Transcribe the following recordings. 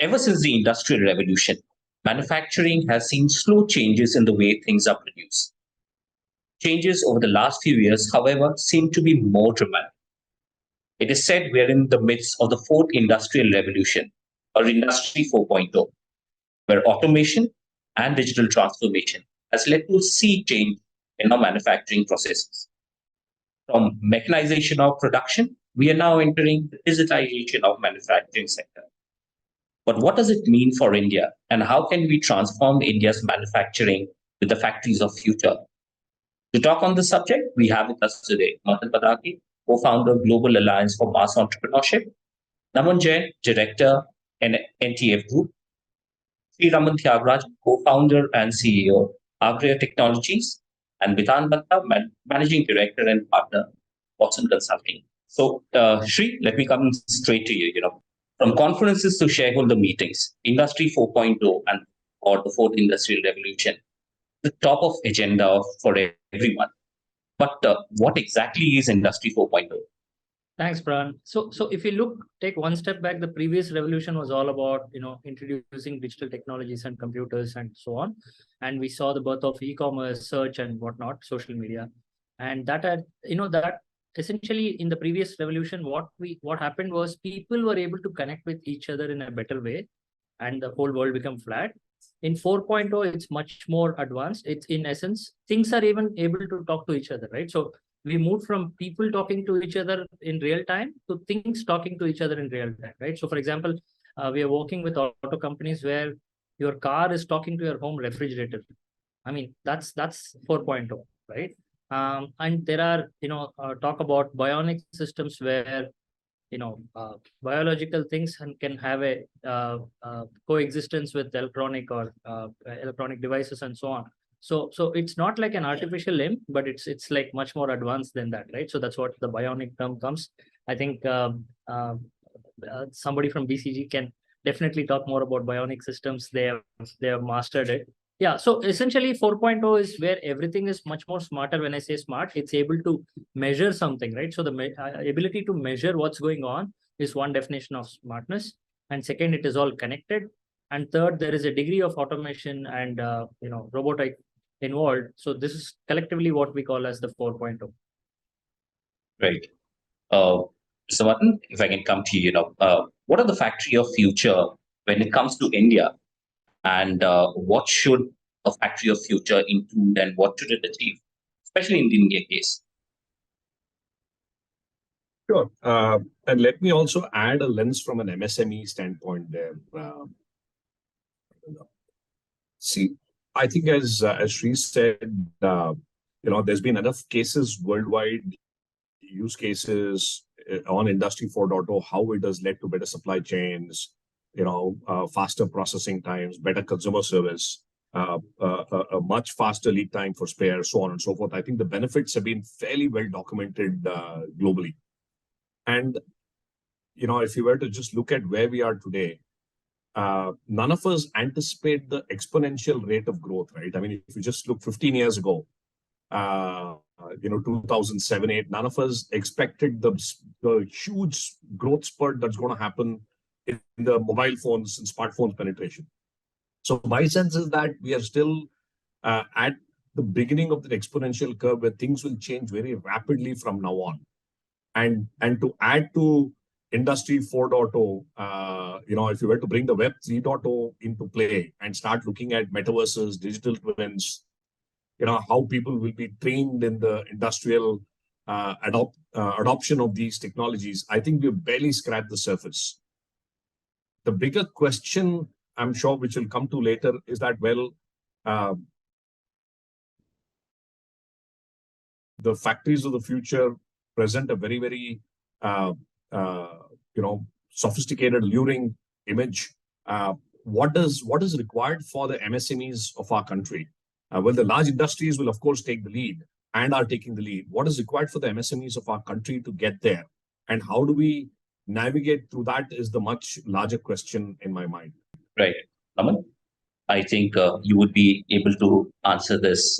Ever since the Industrial Revolution, manufacturing has seen slow changes in the way things are produced. Changes over the last few years, however, seem to be more dramatic. It is said we are in the midst of the fourth industrial revolution, or Industry 4.0, where automation and digital transformation has led to a sea change in our manufacturing processes. From mechanization of production, we are now entering the digitization of manufacturing sector. But what does it mean for India, and how can we transform India's manufacturing with the factories of future? To talk on this subject, we have with us today Madan Padaki, co-founder Global Alliance for Mass Entrepreneurship, Jain, director in NTF Group, Sreeraman Thiagarajan, co-founder and CEO, Agrahyah Technologies, and Bitan Datta, managing director and partner, Watson Consulting. So, Sri, let me come straight to you. From conferences to shareholder meetings, Industry 4.0 and or the fourth industrial revolution, the top of agenda for everyone. But what exactly is Industry 4.0? Thanks, Pran. So if you take one step back, the previous revolution was all about, introducing digital technologies and computers and so on. And we saw the birth of e-commerce, search and whatnot, social media. And that had, that essentially in the previous revolution, what happened was people were able to connect with each other in a better way and the whole world became flat. In 4.0, it's much more advanced. It's in essence, things are even able to talk to each other, right? So we moved from people talking to each other in real time to things talking to each other in real time, right? So for example, we are working with auto companies where your car is talking to your home refrigerator. I mean, that's 4.0, right? And there are, talk about bionic systems where, biological things can have a coexistence with electronic or electronic devices and so on. So it's not like an artificial limb, but it's like much more advanced than that, right? So that's what the bionic term comes. I think somebody from BCG can definitely talk more about bionic systems. They have mastered it. Yeah, so essentially 4.0 is where everything is much more smarter. When I say smart, it's able to measure something, right? So the ability to measure what's going on is one definition of smartness. And second, it is all connected. And third, there is a degree of automation and robotic involved. So this is collectively what we call as the 4.0. Right. Mr. Madan, if I can come to you, what are the factory of future when it comes to India? And what should a factory of future include and what should it achieve, especially in the Indian case? Sure. And let me also add a lens from an MSME standpoint there. See, I think as Sri said, there's been enough cases worldwide, use cases on Industry 4.0, how it has led to better supply chains, faster processing times, better consumer service, a much faster lead time for spares, so on and so forth. I think the benefits have been fairly well documented globally. And, if you were to just look at where we are today, none of us anticipate the exponential rate of growth, right? I mean, if you just look 15 years ago, 2007, 8, none of us expected the huge growth spurt that's going to happen in the mobile phones and smartphones penetration. So my sense is that we are still at the beginning of the exponential curve where things will change very rapidly from now on. And to add to Industry 4.0, if you were to bring the Web 3.0 into play and start looking at metaverses, digital twins, how people will be trained in the industrial adoption of these technologies, I think we've barely scratched the surface. The bigger question, I'm sure, which will come to later, is that, the factories of the future present a very, very, sophisticated, alluring image. What is required for the MSMEs of our country? The large industries will, of course, take the lead and are taking the lead. What is required for the MSMEs of our country to get there? And how do we navigate through that is the much larger question in my mind. Right. Naman, I think you would be able to answer this.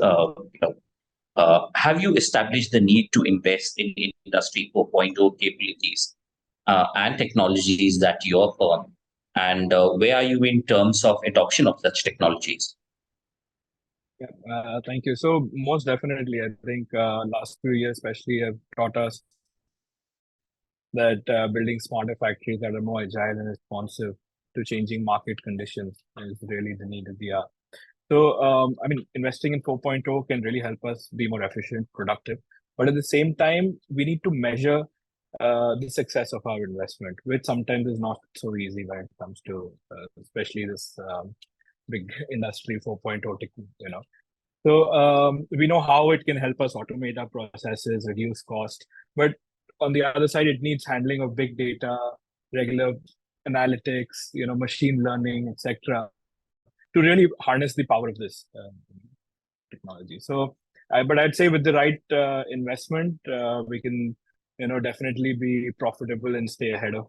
Have you established the need to invest in Industry 4.0 capabilities and technologies that your firm And where are you in terms of adoption of such technologies? Yeah, thank you. So most definitely, I think last few years especially have taught us that building smarter factories that are more agile and responsive to changing market conditions is really the need of the hour. So, I mean, investing in 4.0 can really help us be more efficient, productive. But at the same time, we need to measure the success of our investment, which sometimes is not so easy when it comes to, especially this big industry 4.0, you know. So we know how it can help us automate our processes, reduce cost. But on the other side, it needs handling of big data, regular analytics, machine learning, etc., to really harness the power of this technology. So, but I'd say with the right investment, we can, definitely be profitable and stay ahead of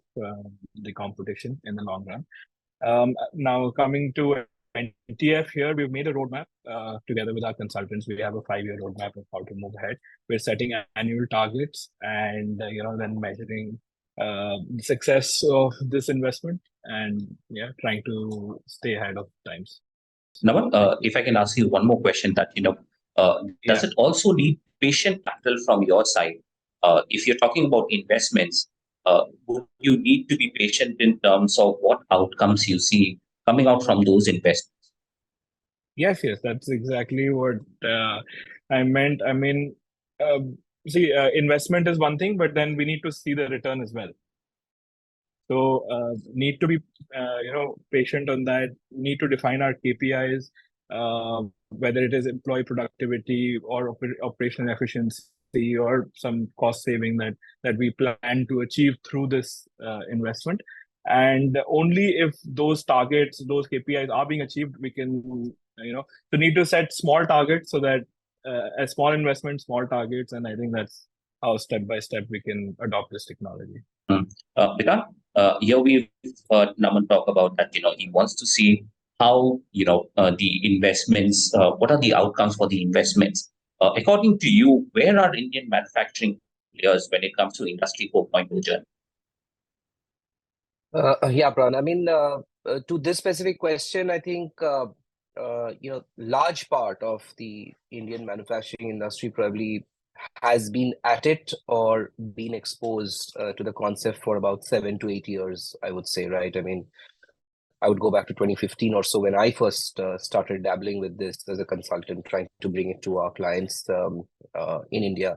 the competition in the long run. Now coming to NTF here, we've made a roadmap together with our consultants. We have a 5-year roadmap of how to move ahead. We're setting annual targets and then measuring the success of this investment and trying to stay ahead of times. Naman, if I can ask you one more question, that does it also need patient capital from your side? If you're talking about investments, would you need to be patient in terms of what outcomes you see coming out from those investments? Yes, that's exactly what I meant. I mean, investment is one thing, but then we need to see the return as well. So need to be patient on that. Need to define our KPIs, whether it is employee productivity or operational efficiency or some cost saving that we plan to achieve through this investment. And only if those targets, those KPIs are being achieved, we can, so need to set small targets so that a small investment, small targets, and I think that's how step by step we can adopt this technology. Bitan, here we've heard Naman talk about that, he wants to see how, the investments, what are the outcomes for the investments. According to you, where are Indian manufacturing players when it comes to Industry 4.0 journey? Yeah, Pran. I mean, to this specific question, I think, large part of the Indian manufacturing industry probably has been at it or been exposed to the concept for about 7 to 8 years, I would say, right? I mean, I would go back to 2015 or so when I first started dabbling with this as a consultant, trying to bring it to our clients in India.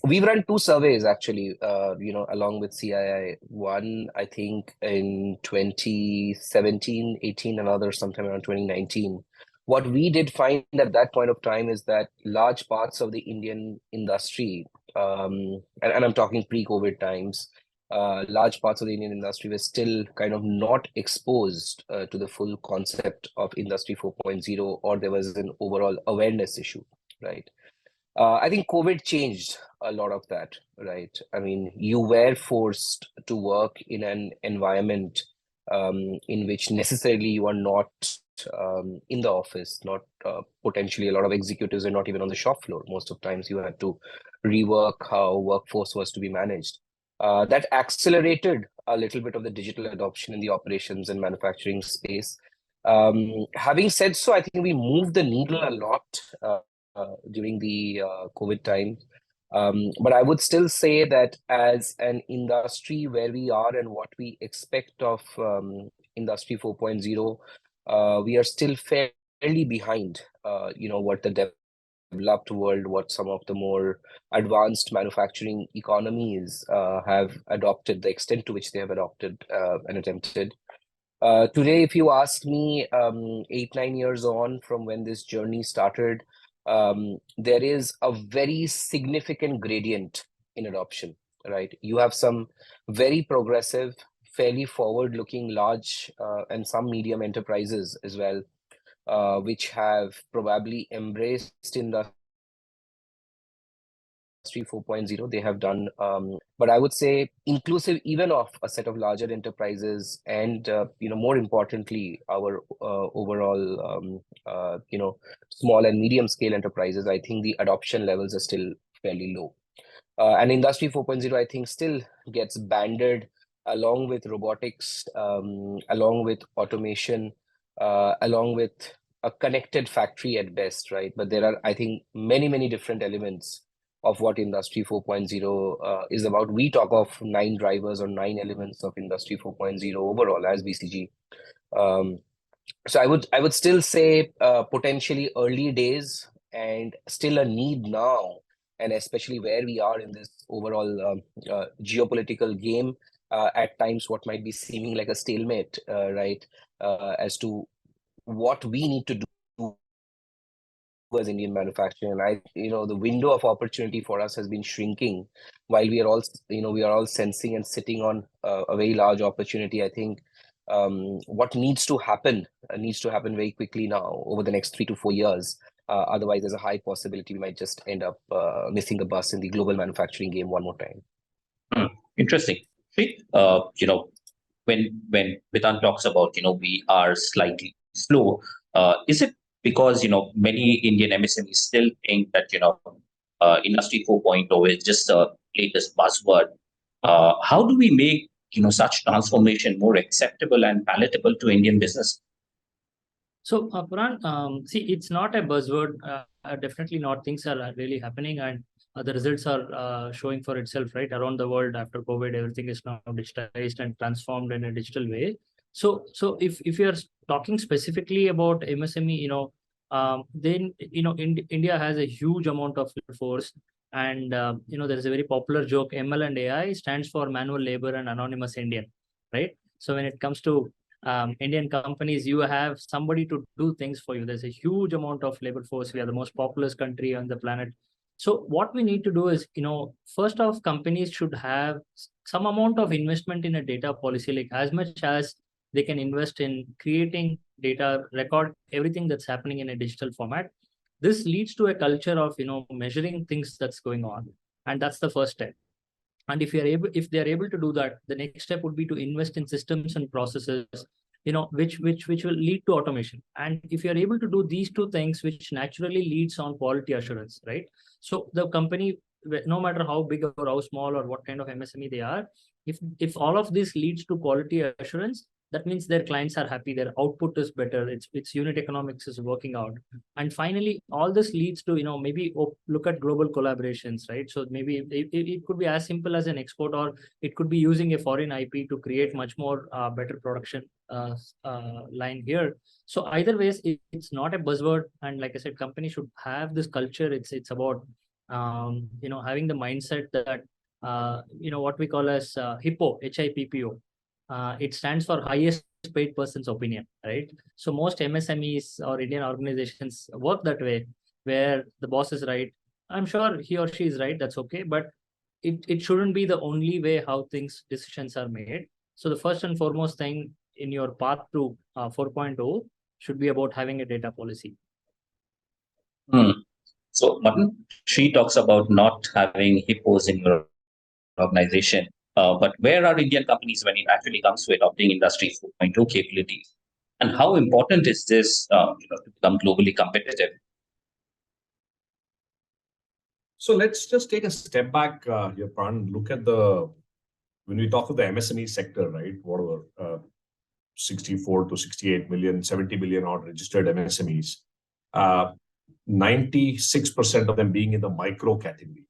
We've run 2 surveys actually, along with CII. One, I think in 2017, 18, another sometime around 2019. What we did find at that point of time is that large parts of the Indian industry, and I'm talking pre-COVID times, large parts of the Indian industry were still kind of not exposed to the full concept of Industry 4.0, or there was an overall awareness issue, right? I think COVID changed a lot of that, right? I mean, you were forced to work in an environment in which necessarily you are not in the office, not potentially a lot of executives are not even on the shop floor. Most of the times you had to rework how workforce was to be managed. That accelerated a little bit of the digital adoption in the operations and manufacturing space. Having said so, I think we moved the needle a lot during the COVID time. But I would still say that as an industry where we are and what we expect of Industry 4.0, we are still fairly behind, what the developed world, what some of the more advanced manufacturing economies have adopted, the extent to which they have adopted and attempted. Today, if you ask me, 8-9 years on from when this journey started, there is a very significant gradient in adoption, right? You have some very progressive, fairly forward-looking large and some medium enterprises as well, which have probably embraced Industry 4.0. They have done, but I would say inclusive even of a set of larger enterprises and, more importantly, our overall, small and medium scale enterprises, I think the adoption levels are still fairly low. And Industry 4.0, I think, still gets banded along with robotics, along with automation, along with a connected factory at best, right? But there are, I think, many different elements of what Industry 4.0 is about. We talk of 9 drivers or 9 elements of Industry 4.0 overall as BCG. So I would still say potentially early days and still a need now, and especially where we are in this overall geopolitical game, at times what might be seeming like a stalemate, right? As to what we need to do as Indian manufacturing. And the window of opportunity for us has been shrinking while we are all sensing and sitting on a very large opportunity. I think what needs to happen very quickly now over the next 3 to 4 years. Otherwise, there's a high possibility we might just end up missing the bus in the global manufacturing game one more time. Interesting. When Bitan talks about, we are slightly slow, is it because, many Indian MSMEs still think that, Industry 4.0 is just the latest buzzword? How do we make, such transformation more acceptable and palatable to Indian business? So, Puran, see, it's not a buzzword. Definitely not. Things are really happening, and the results are showing for itself, right? Around the world after COVID, everything is now digitized and transformed in a digital way. So if you are talking specifically about MSME, then India has a huge amount of force, and there is a very popular joke: ML and AI stands for manual labor and anonymous Indian, right? So when it comes to Indian companies, you have somebody to do things for you. There's a huge amount of labor force. We are the most populous country on the planet. So what we need to do is, first off, companies should have some amount of investment in a data policy, like as much as they can invest in creating data, record everything that's happening in a digital format. This leads to a culture of, measuring things that's going on. And that's the first step. And if they are able to do that, the next step would be to invest in systems and processes, which will lead to automation. And if you are able to do these two things, which naturally leads on quality assurance, right? So the company, no matter how big or how small or what kind of MSME they are, if all of this leads to quality assurance, that means their clients are happy, their output is better, its unit economics is working out. And finally, all this leads to, maybe look at global collaborations, right? So maybe it could be as simple as an export, or it could be using a foreign IP to create much more better production line here. So either ways, it's not a buzzword. And like I said, companies should have this culture. It's about, having the mindset that, what we call as HIPPO, HIPPO. It stands for highest paid person's opinion, right? So most MSMEs or Indian organizations work that way, where the boss is right. I'm sure he or she is right. That's okay. But it shouldn't be the only way how decisions are made. So the first and foremost thing in your path to 4.0 should be about having a data policy. So, Madan, she talks about not having hippos in your organization. But where are Indian companies when it actually comes to adopting Industry 4.0 capabilities? And how important is this to become globally competitive? So let's just take a step back here, Pran. Look at when we talk of the MSME sector, right? Whatever, 64 to 68 million, 70 million odd registered MSMEs. 96% of them being in the micro category,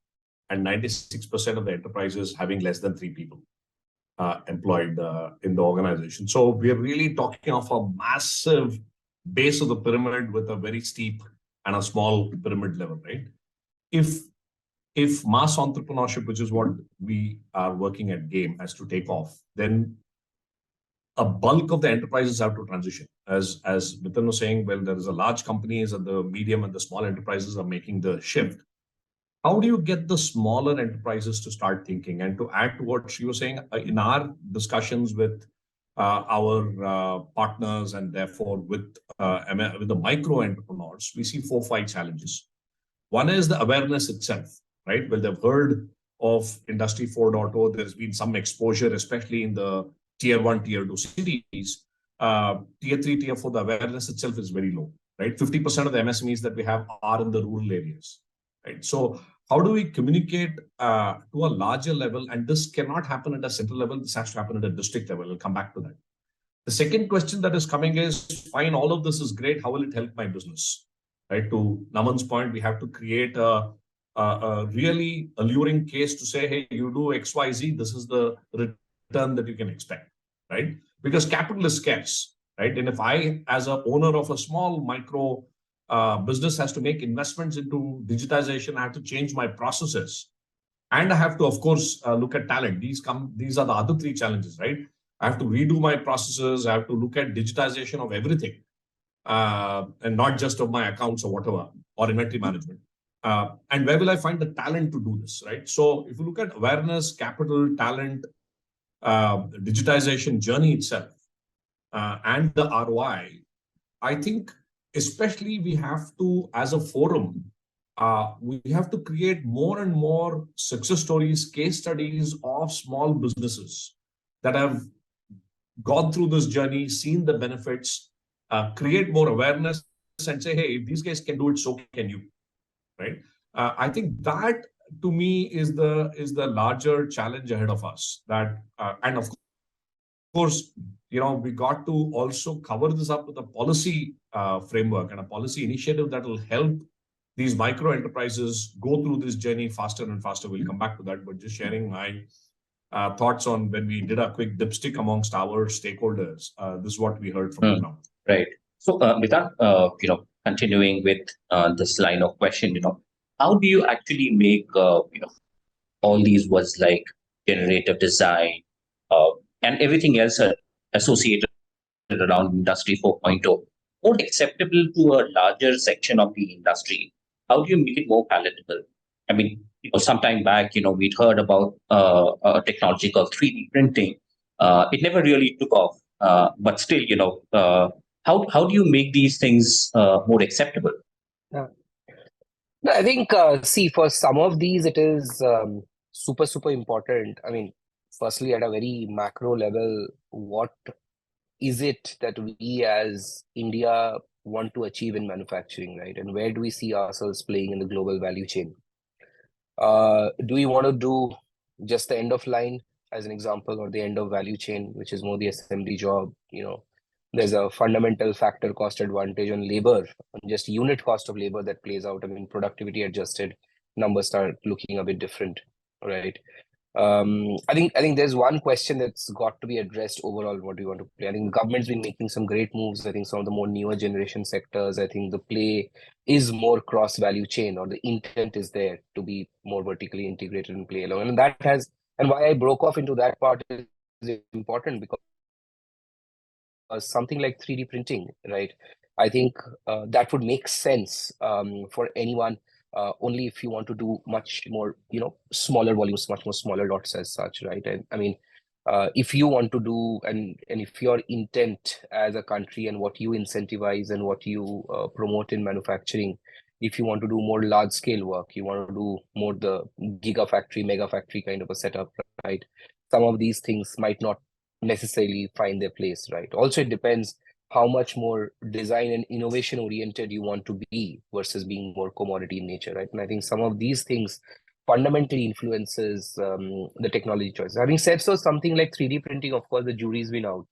and 96% of the enterprises having less than 3 people employed in the organization. So we're really talking of a massive base of the pyramid with a very steep and a small pyramid level, right? If mass entrepreneurship, which is what we are working at GAME, has to take off, then a bulk of the enterprises have to transition. As Bitan was saying, well, there is a large companies and the medium and the small enterprises are making the shift. How do you get the smaller enterprises to start thinking? And to add to what she was saying, in our discussions with our partners and therefore with the micro entrepreneurs, we see 4 or 5 challenges. One is the awareness itself, right? Well, they've heard of Industry 4.0. There's been some exposure, especially in the Tier 1, Tier 2 cities. Tier 3, Tier 4, the awareness itself is very low, right? 50% of the MSMEs that we have are in the rural areas. right? So how do we communicate to a larger level? And this cannot happen at a central level. This has to happen at a district level. I'll come back to that. The second question that is coming is, fine, all of this is great. How will it help my business? Right? To Naman's point, we have to create a really alluring case to say, hey, you do X, Y, Z, this is the return that you can expect, right? Because capital is scarce, right? And if I, as a owner of a small micro business, has to make investments into digitization, I have to change my processes, and I have to, of course, look at talent. These are the other three challenges, right? I have to redo my processes. I have to look at digitization of everything, and not just of my accounts or whatever, or inventory management. And where will I find the talent to do this, right? So if you look at awareness, capital, talent, digitization journey itself, and the ROI, I think especially we have to, as a forum, we have to create more and more success stories, case studies of small businesses that have gone through this journey, seen the benefits, create more awareness and say, hey, if these guys can do it, so can you, right? I think that, to me, is the larger challenge ahead of us. That and of course, we got to also cover this up with a policy framework and a policy initiative that will help these micro enterprises go through this journey faster and faster. We'll come back to that, but just sharing my thoughts on when we did a quick dipstick amongst our stakeholders. This is what we heard from the ground. Right. So, Bitan, continuing with this line of question, how do you actually make, all these words like generative design and everything else associated around Industry 4.0 more acceptable to a larger section of the industry? How do you make it more palatable? I mean, some time back, we'd heard about a technology called 3D printing. It never really took off, but still, how do you make these things more acceptable? Yeah. No, I think, see, for some of these, it is super, super important. I mean, firstly, at a very macro level, what is it that we as India want to achieve in manufacturing, right? And where do we see ourselves playing in the global value chain? Do we want to do just the end of line, as an example, or the end of value chain, which is more the assembly job? There's a fundamental factor cost advantage on labor, on just unit cost of labor that plays out. I mean, productivity adjusted numbers start looking a bit different, right? I think there's one question that's got to be addressed overall. What do you want to play? I think the government's been making some great moves. I think some of the more newer generation sectors, I think the play is more cross value chain, or the intent is there to be more vertically integrated and play along. And why I broke off into that part is important, because something like 3D printing, right? I think that would make sense for anyone. Only if you want to do much more, smaller volumes, much more smaller lots as such, right? And I mean, if you want to do, and if your intent as a country and what you incentivize and what you promote in manufacturing, if you want to do more large scale work, you want to do more the gigafactory, mega factory kind of a setup, right? Some of these things might not necessarily find their place, right? Also, it depends how much more design and innovation oriented you want to be versus being more commodity in nature, right? And I think some of these things fundamentally influences the technology choices. Having said so, something like 3D printing, of course, the jury's been out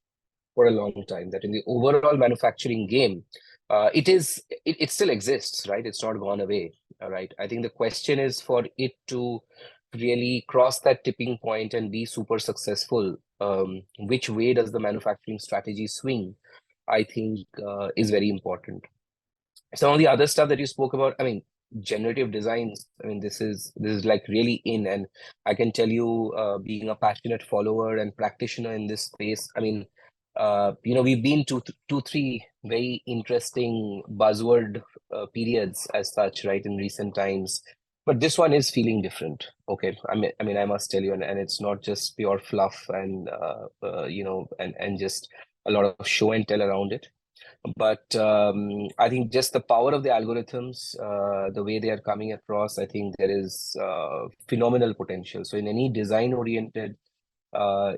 for a long time, that in the overall manufacturing game, it still exists, right? It's not gone away, right? I think the question is for it to really cross that tipping point and be super successful. Which way does the manufacturing strategy swing? I think is very important. Some of the other stuff that you spoke about, I mean, generative designs, I mean, this is like really in, and I can tell you, being a passionate follower and practitioner in this space, I mean, we've been to three very interesting buzzword periods as such, right, in recent times. But this one is feeling different. Okay, I mean, I must tell you, and it's not just pure fluff and and just a lot of show and tell around it. But I think just the power of the algorithms, the way they are coming across, I think there is phenomenal potential. So in any design-oriented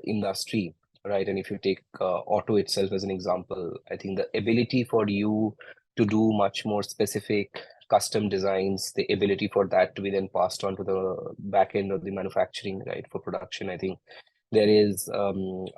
industry, right? And if you take auto itself as an example, I think the ability for you to do much more specific custom designs, the ability for that to be then passed on to the back end of the manufacturing, right, for production. I think there is a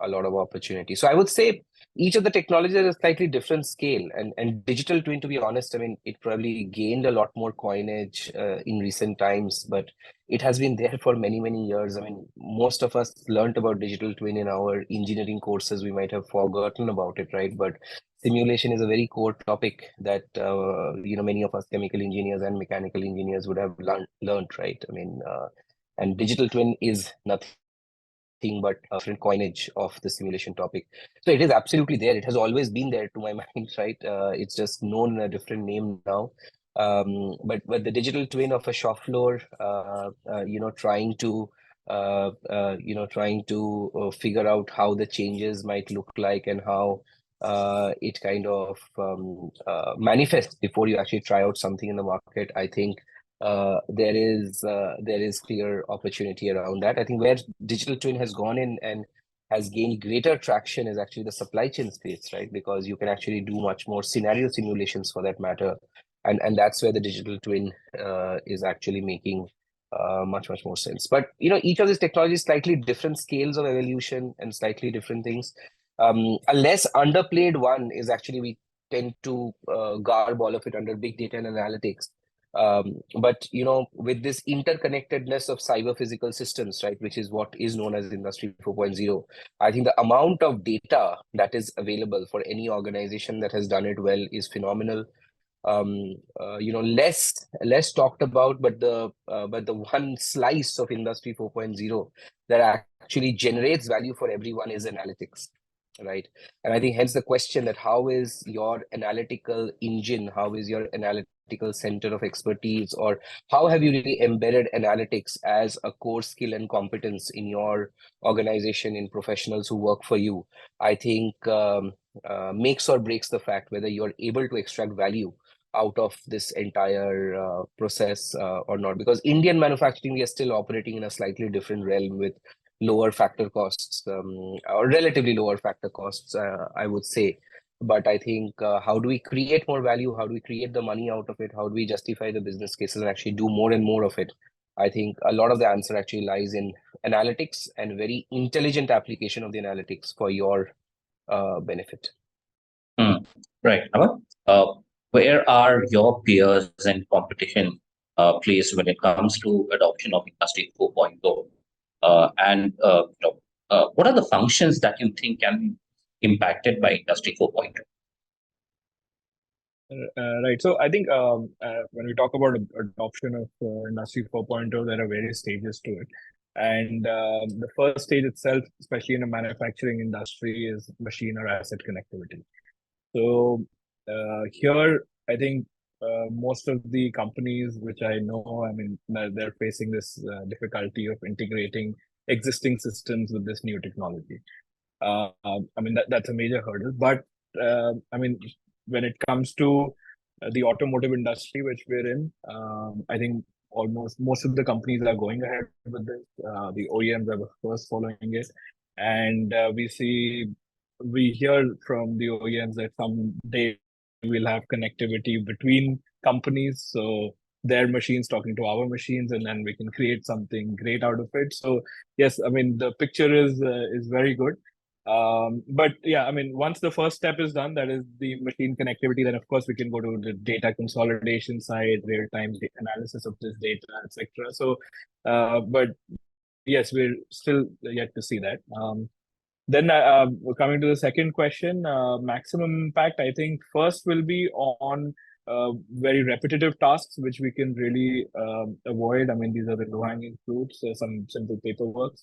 lot of opportunity. So I would say each of the technologies at a slightly different scale. And digital twin, to be honest, I mean, it probably gained a lot more coinage in recent times, but it has been there for many, many years. I mean, most of us learned about digital twin in our engineering courses. We might have forgotten about it, right? But simulation is a very core topic that many of us chemical engineers and mechanical engineers would have learned, right? I mean, and digital twin is nothing but a different coinage of the simulation topic. So it is absolutely there. It has always been there to my mind, right? It's just known in a different name now. But the digital twin of a shop floor, trying to figure out how the changes might look like and how it kind of manifests before you actually try out something in the market. I think there is clear opportunity around that. I think where digital twin has gone in and has gained greater traction is actually the supply chain space, right? Because you can actually do much more scenario simulations for that matter, and that's where the digital twin is actually making much more sense. But each of these technologies slightly different scales of evolution and slightly different things. A less underplayed one is actually we tend to garb all of it under big data and analytics. But with this interconnectedness of cyber physical systems, right, which is what is known as Industry 4.0, I think the amount of data that is available for any organization that has done it well is phenomenal. Less talked about, but the one slice of Industry 4.0 that actually generates value for everyone is analytics, right? And I think hence the question that how is your analytical engine, how is your analytical center of expertise, or how have you really embedded analytics as a core skill and competence in your organization, in professionals who work for you? I think makes or breaks the fact whether you're able to extract value out of this entire process or not. Because Indian manufacturing, we are still operating in a slightly different realm with lower factor costs, or relatively lower factor costs, I would say. But I think how do we create more value? How do we create the money out of it? How do we justify the business cases and actually do more and more of it? I think a lot of the answer actually lies in analytics and very intelligent application of the analytics for your benefit. Right. Aman, where are your peers and competition placed when it comes to adoption of Industry 4.0? What are the functions that you think can be impacted by Industry 4.0? Right. So I think when we talk about adoption of Industry 4.0, there are various stages to it. And the first stage itself, especially in a manufacturing industry, is machine or asset connectivity. So here, I think most of the companies which I know, I mean, they're facing this difficulty of integrating existing systems with this new technology. I mean, that's a major hurdle. But I mean, when it comes to the automotive industry, which we're in, I think almost most of the companies are going ahead with this. The OEMs are first following it. And we hear from the OEMs that someday we'll have connectivity between companies. So their machines talking to our machines, and then we can create something great out of it. So yes, I mean, the picture is very good. But yeah, I mean, once the first step is done, that is the machine connectivity, then of course we can go to the data consolidation side, real-time analysis of this data, etc. So, but yes, we're still yet to see that. Then coming to the second question, maximum impact, I think first will be on very repetitive tasks, which we can really avoid. I mean, these are the low-hanging fruits, some simple paperwork.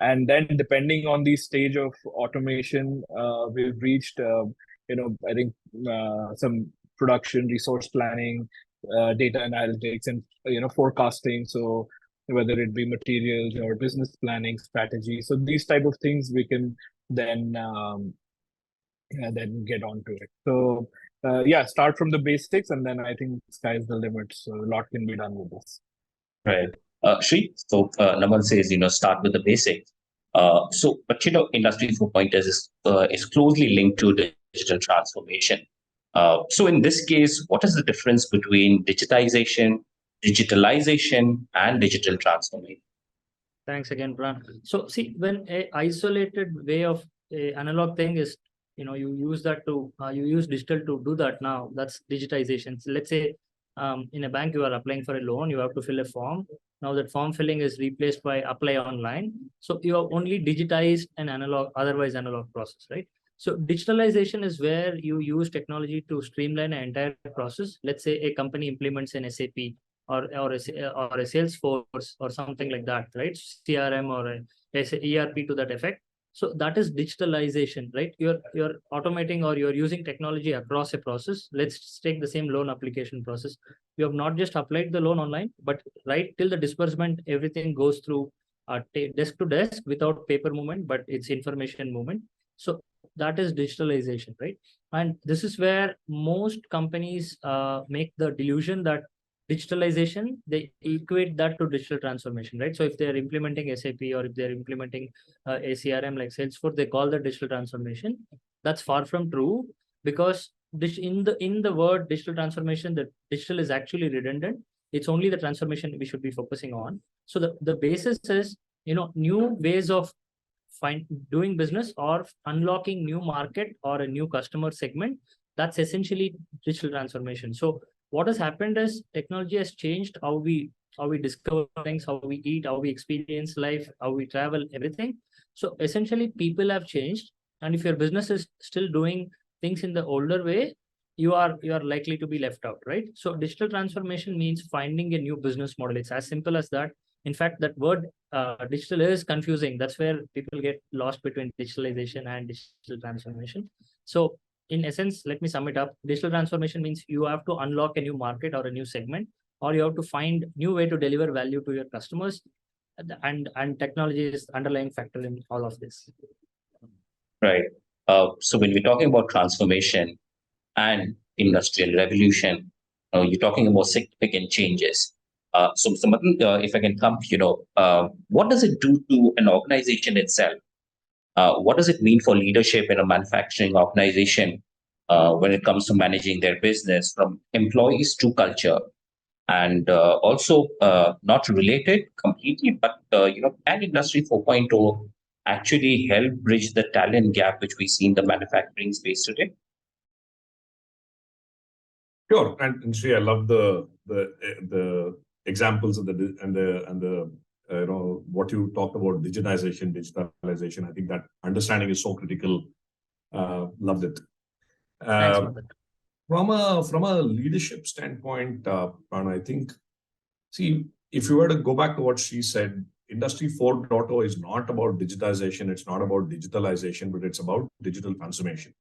And then depending on the stage of automation, we've reached, I think some production, resource planning, data analytics, and, forecasting. So whether it be materials or business planning strategy. So these type of things we can then get onto it. So start from the basics, and then I think sky's the limit. So a lot can be done with this. Right. Sri, so Naman says, start with the basics. But Industry 4.0 is closely linked to digital transformation. So in this case, what is the difference between digitization, digitalization, and digital transformation? Thanks again, Pran. So see, when a isolated way of a analog thing is, you use that to, you use digital to do that now, that's digitization. So let's say in a bank, you are applying for a loan, you have to fill a form. Now that form filling is replaced by apply online. So you have only digitized an analog, otherwise analog process, right? So digitalization is where you use technology to streamline an entire process. Let's say a company implements an SAP or a Salesforce or something like that, right? CRM or a ERP to that effect. So that is digitalization, right? You're automating or you're using technology across a process. Let's take the same loan application process. You have not just applied the loan online, but right till the disbursement, everything goes through desk to desk without paper movement, but it's information movement. So that is digitalization, right? And this is where most companies make the delusion that digitalization, they equate that to digital transformation, right? So if they're implementing SAP or if they're implementing a CRM like Salesforce, they call that digital transformation. That's far from true, because in the word digital transformation, the digital is actually redundant. It's only the transformation we should be focusing on. So the basis is, new ways of doing business or unlocking new market or a new customer segment. That's essentially digital transformation. So what has happened is technology has changed how we discover things, how we eat, how we experience life, how we travel, everything. So essentially people have changed, and if your business is still doing things in the older way, you are likely to be left out, right? So digital transformation means finding a new business model. It's as simple as that. In fact, that word digital is confusing. That's where people get lost between digitalization and digital transformation. So in essence, let me sum it up. Digital transformation means you have to unlock a new market or a new segment, or you have to find new way to deliver value to your customers, and technology is the underlying factor in all of this. Right. So when we're talking about transformation and industrial revolution, you're talking about significant changes. So Madan, if I can come, what does it do to an organization itself? What does it mean for leadership in a manufacturing organization when it comes to managing their business, from employees to culture? And also, not related completely, but can Industry 4.0 actually help bridge the talent gap which we see in the manufacturing space today? Sure, and Sri, I love the examples of the what you talked about, digitalization. I think that understanding is so critical. Loved it. Thanks, Madan. From a leadership standpoint, I think, see, if you were to go back to what she said, Industry 4.0 is not about digitization, it's not about digitalization, but it's about digital transformation,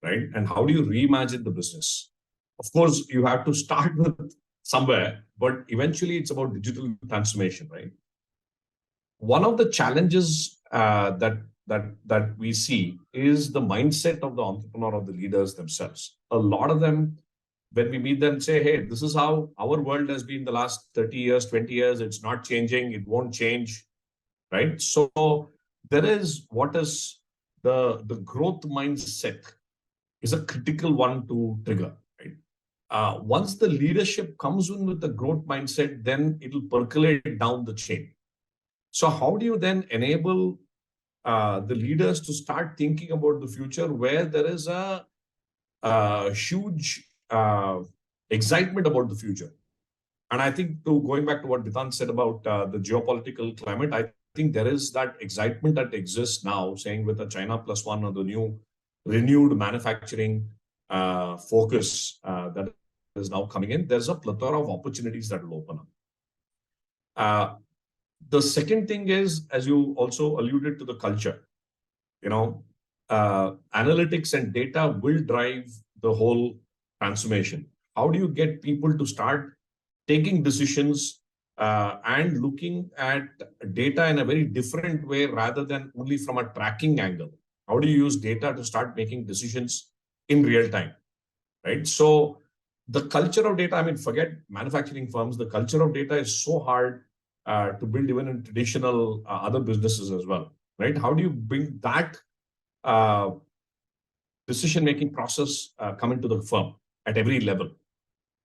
right? And how do you reimagine the business? Of course, you have to start with somewhere, but eventually it's about digital transformation, right? One of the challenges that we see is the mindset of the entrepreneur, of the leaders themselves. A lot of them, when we meet them, say, hey, this is how our world has been the last 30 years, 20 years. It's not changing. It won't change, right? So there is what is the growth mindset is a critical one to trigger, right? Once the leadership comes in with the growth mindset, then it'll percolate down the chain. So how do you then enable the leaders to start thinking about the future, where there is a huge excitement about the future? And I think, going back to what Bitan said about the geopolitical climate, I think there is that excitement that exists now, saying with the China Plus One or the new renewed manufacturing focus that is now coming in, there's a plethora of opportunities that will open up. The second thing is, as you also alluded to, the culture. Analytics and data will drive the whole transformation. How do you get people to start taking decisions and looking at data in a very different way rather than only from a tracking angle? How do you use data to start making decisions in real time, right? So the culture of data, I mean, forget manufacturing firms, the culture of data is so hard to build even in traditional other businesses as well, right? How do you bring that decision-making process come into the firm at every level,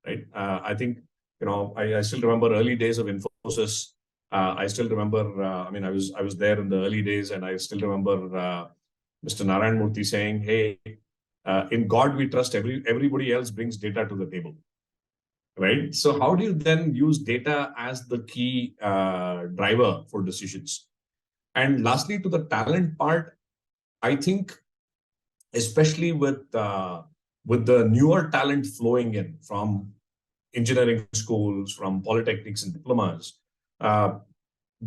right? I think, I still remember early days of Infosys. I still remember, I was there in the early days, and I still remember Mr. Narayan Murthy saying, hey, in God we trust, everybody else brings data to the table, right? So how do you then use data as the key driver for decisions? And lastly, to the talent part, I think, especially with the newer talent flowing in from engineering schools, from polytechnics and diplomas,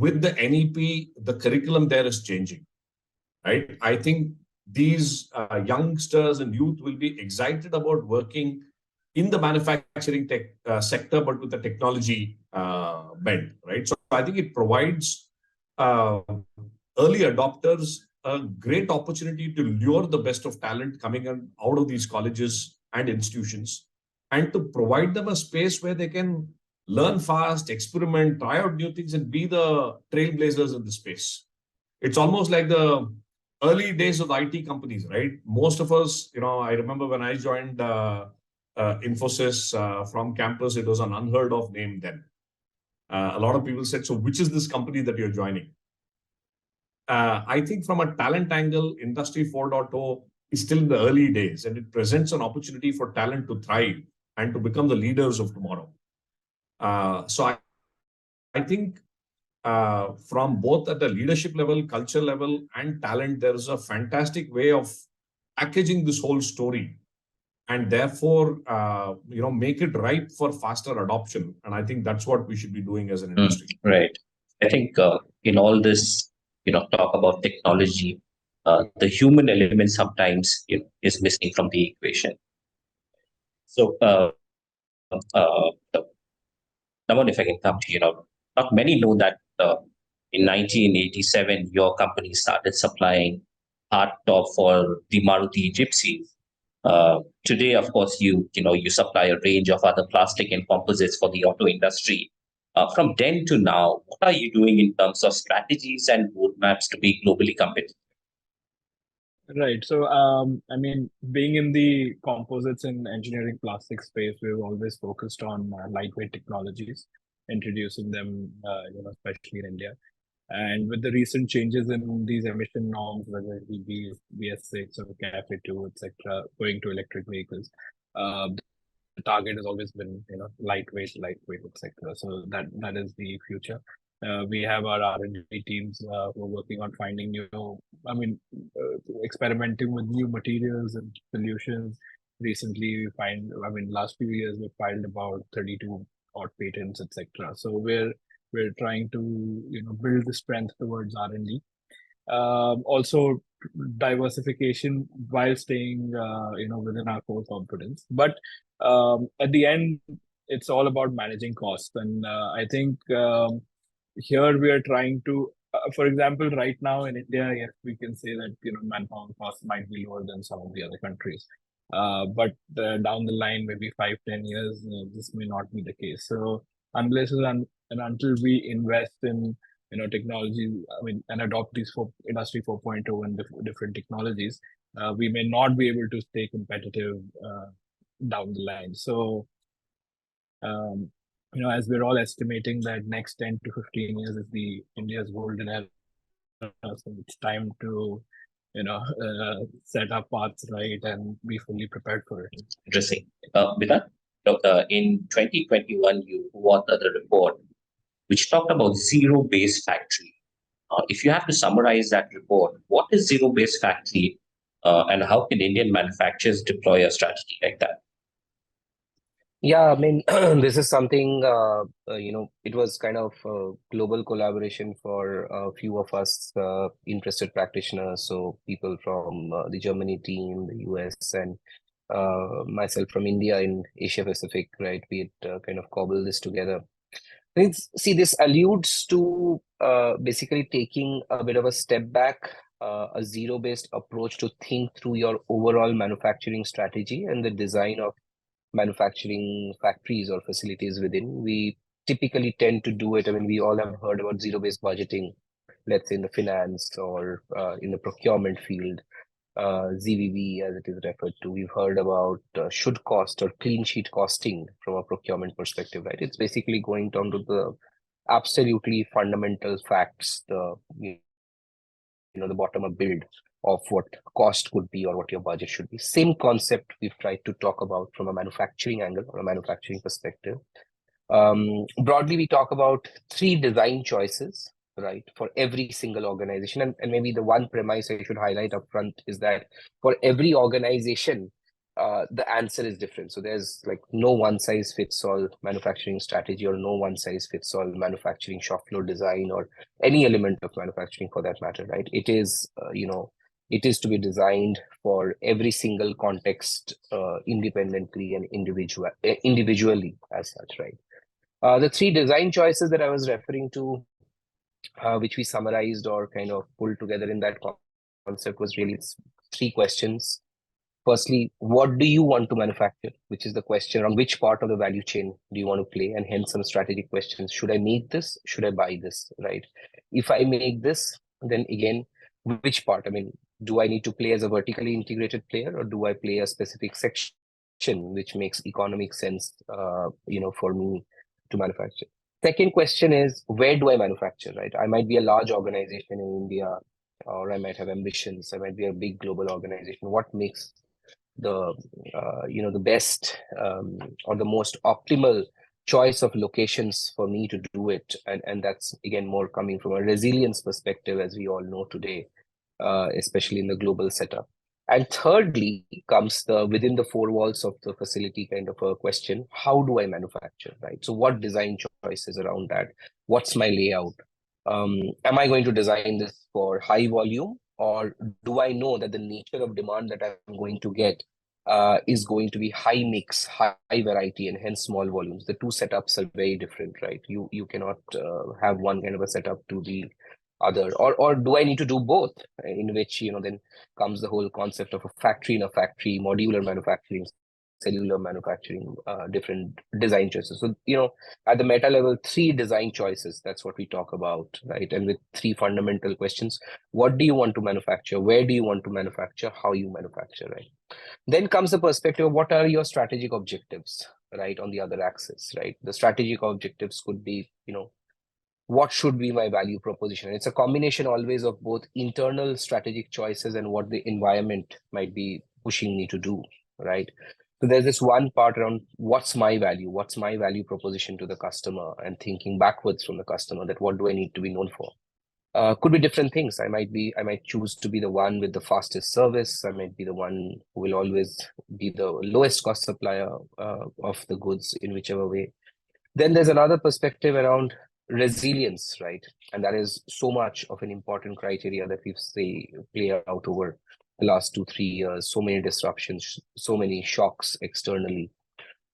with the NEP, the curriculum there is changing, right? I think these youngsters and youth will be excited about working in the manufacturing sector, but with the technology bent, right? So I think it provides early adopters a great opportunity to lure the best of talent coming out of these colleges and institutions, and to provide them a space where they can learn fast, experiment, try out new things, and be the trailblazers in the space. It's almost like the early days of the IT companies, right? Most of us, I remember when I joined Infosys from campus, it was an unheard of name then. A lot of people said, so which is this company that you're joining? I think from a talent angle, Industry 4.0 is still in the early days, and it presents an opportunity for talent to thrive and to become the leaders of tomorrow. So I think from both at the leadership level, culture level, and talent, there is a fantastic way of packaging this whole story, and therefore, make it ripe for faster adoption. And I think that's what we should be doing as an industry. Right. I think in all this, talk about technology, the human element sometimes is missing from the equation. So, Naman, if I can come to you, not many know that in 1987, your company started supplying hard top for the Maruti Gypsies. Today, of course, you supply a range of other plastic and composites for the auto industry. From then to now, what are you doing in terms of strategies and roadmaps to be globally competitive? Right. So, being in the composites and engineering plastic space, we've always focused on lightweight technologies, introducing them, especially in India. And with the recent changes in these emission norms, whether it be BS6 or CAFE 2, etc., going to electric vehicles, the target has always been, lightweight, etc. So that is the future. We have our R&D teams who are working on finding experimenting with new materials and solutions. Recently, last few years, we filed about 32 odd patents, etc. So we're trying to, build the strength towards R&D. Also diversification while staying, within our core competence. But at the end, it's all about managing costs. And I think here we are trying to, for example, right now in India, yes, we can say that, manpower costs might be lower than some of the other countries. But down the line, maybe 5-10 years, this may not be the case. So unless and until we invest in technology, and adopt these Industry 4.0 and different technologies, we may not be able to stay competitive down the line. So, as we're all estimating that next 10 to 15 years is India's golden era, so it's time to set our paths right and be fully prepared for it. Interesting. Bitan, in 2021, you authored a report which talked about zero-based factory. If you have to summarize that report, what is zero-based factory, and how can Indian manufacturers deploy a strategy like that? Yeah, this is something, it was kind of a global collaboration for a few of us interested practitioners. So people from the Germany team, the US, and myself from India in Asia Pacific, right? We had kind of cobbled this together. This alludes to basically taking a bit of a step back, a zero-based approach to think through your overall manufacturing strategy and the design of manufacturing factories or facilities within. We typically tend to do it. We all have heard about zero-based budgeting, let's say in the finance or in the procurement field. ZVB as it is referred to. We've heard about should cost or clean sheet costing from a procurement perspective, right? It's basically going down to the absolutely fundamental facts, the the bottom up build of what cost could be or what your budget should be. Same concept we've tried to talk about from a manufacturing angle or a manufacturing perspective. Broadly, we talk about 3 design choices, right, for every single organization. And maybe the one premise I should highlight up front is that for every organization, the answer is different. So there's like no one size fits all manufacturing strategy or no one size fits all manufacturing shop floor design or any element of manufacturing for that matter, right? It is, it is to be designed for every single context independently and individually as such, right? The 3 design choices that I was referring to, which we summarized or kind of pulled together in that concept, was really 3 questions. Firstly, what do you want to manufacture, which is the question on which part of the value chain do you want to play, and hence some strategic questions. Should I make this? Should I buy this, right? If I make this, then again, which part? I mean, do I need to play as a vertically integrated player, or do I play a specific section which makes economic sense, for me to manufacture? Second question is, where do I manufacture, right? I might be a large organization in India, or I might have ambitions. I might be a big global organization. What makes the the best or the most optimal choice of locations for me to do it? And that's again more coming from a resilience perspective, as we all know today, especially in the global setup. And thirdly comes the within the 4 walls of the facility kind of a question: how do I manufacture, right? So what design choices around that? What's my layout? Am I going to design this for high volume, or do I know that the nature of demand that I'm going to get is going to be high mix, high variety, and hence small volumes? The 2 setups are very different, right? You cannot have one kind of a setup to the other, or do I need to do both? In which then comes the whole concept of a factory in a factory, modular manufacturing, cellular manufacturing, different design choices. So at the meta level, 3 design choices, that's what we talk about, right? And with 3 fundamental questions: what do you want to manufacture, where do you want to manufacture, how you manufacture, right? Then comes the perspective of what are your strategic objectives, right, on the other axis, right? The strategic objectives could be, what should be my value proposition? It's a combination always of both internal strategic choices and what the environment might be pushing me to do, right? So there's this one part around what's my value proposition to the customer, and thinking backwards from the customer, that what do I need to be known for? Could be different things. I might choose to be the one with the fastest service. I might be the one who will always be the lowest cost supplier of the goods in whichever way. Then there's another perspective around resilience, right? And that is so much of an important criteria that we've play out over the last 2-3 years. So many disruptions, so many shocks externally.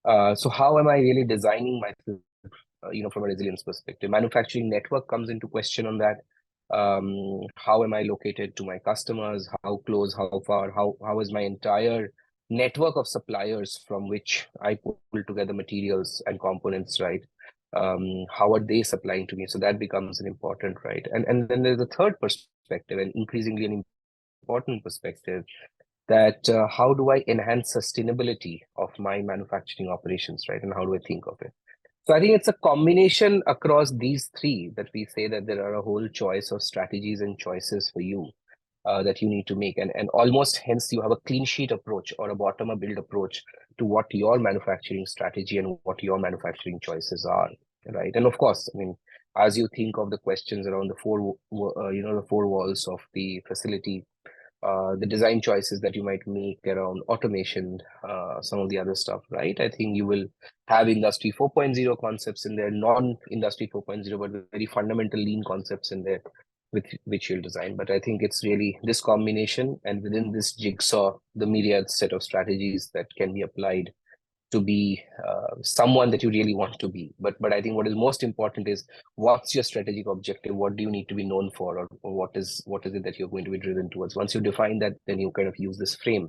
So how am I really designing myself, from a resilience perspective? Manufacturing network comes into question on that. How am I located to my customers? How close, how far, how is my entire network of suppliers from which I pull together materials and components, right? How are they supplying to me? So that becomes an important, right? And then there's a third perspective, and increasingly an important perspective, that how do I enhance sustainability of my manufacturing operations, right? And how do I think of it? So I think it's a combination across these 3 that we say that there are a whole choice of strategies and choices for you that you need to make. And almost hence you have a clean sheet approach or a bottom-up build approach to what your manufacturing strategy and what your manufacturing choices are, right? And of course, I mean, as you think of the questions around the 4 walls of the facility, the design choices that you might make around automation, some of the other stuff, right? I think you will have Industry 4.0 concepts in there, non-Industry 4.0, but very fundamental lean concepts in there with which you'll design. But I think it's really this combination, and within this jigsaw, the myriad set of strategies that can be applied to be someone that you really want to be. But I think what is most important is, what's your strategic objective? What do you need to be known for, or what is it that you're going to be driven towards? Once you define that, then you kind of use this frame,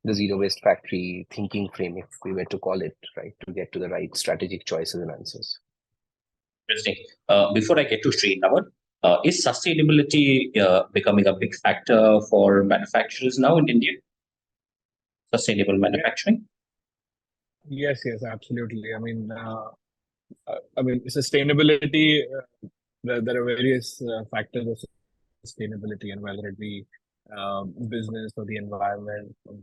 the zero waste factory thinking frame, if we were to call it, right, to get to the right strategic choices and answers. Interesting. Before I get to Sreeraman, Is sustainability becoming a big factor for manufacturers now in India? Sustainable manufacturing? Yes, absolutely. Sustainability, there are various factors of sustainability, and whether it be business or the environment, or